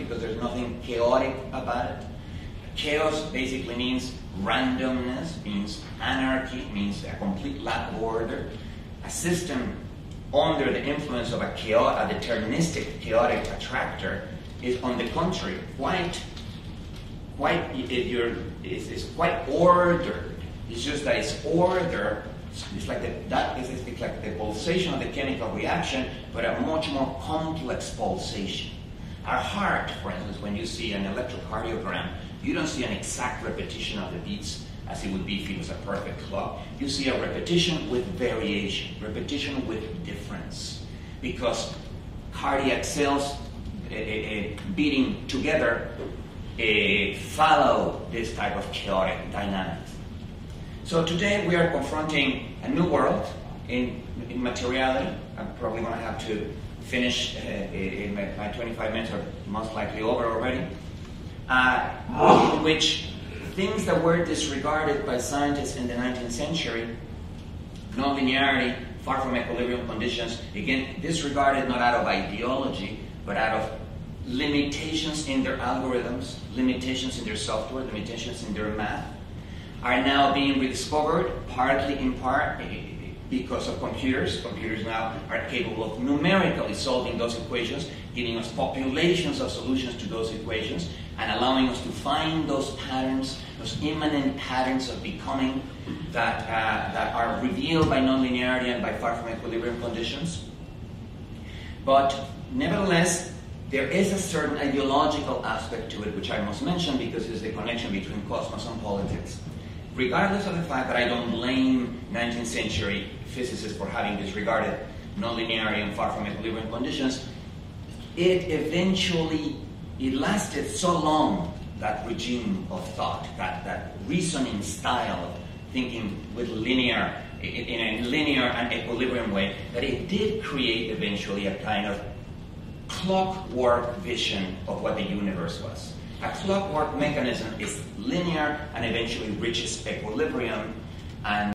because there's nothing chaotic about it. Chaos basically means randomness, means anarchy, means a complete lack of order. A system under the influence of a deterministic chaotic attractor is, on the contrary, it's quite ordered. It's just that it's order. It's like it's like the pulsation of the chemical reaction, but a much more complex pulsation. Our heart, for instance, when you see an electrocardiogram, you don't see an exact repetition of the beats as it would be if it was a perfect clock. You see a repetition with variation, repetition with difference, because cardiac cells beating together follow this type of chaotic dynamics. So today we are confronting a new world in materiality. I'm probably going to have to finish in my 25 minutes, or most likely over already, in which things that were disregarded by scientists in the 19th century, nonlinearity, far from equilibrium conditions, again, disregarded not out of ideology, but out of limitations in their algorithms, limitations in their software, limitations in their math, are now being rediscovered, partly in part because of computers. Computers now are capable of numerically solving those equations, giving us populations of solutions to those equations, and allowing us to find those patterns, those immanent patterns of becoming that are revealed by nonlinearity and by far from equilibrium conditions. But nevertheless, there is a certain ideological aspect to it, which I must mention because it's the connection between cosmos and politics. Regardless of the fact that I don't blame 19th century physicists for having disregarded nonlinearity and far from equilibrium conditions, it lasted so long, that regime of thought, that reasoning style of thinking with in a linear and equilibrium way, that it did create eventually a kind of clockwork vision of what the universe was. A clockwork mechanism is linear and eventually reaches equilibrium, and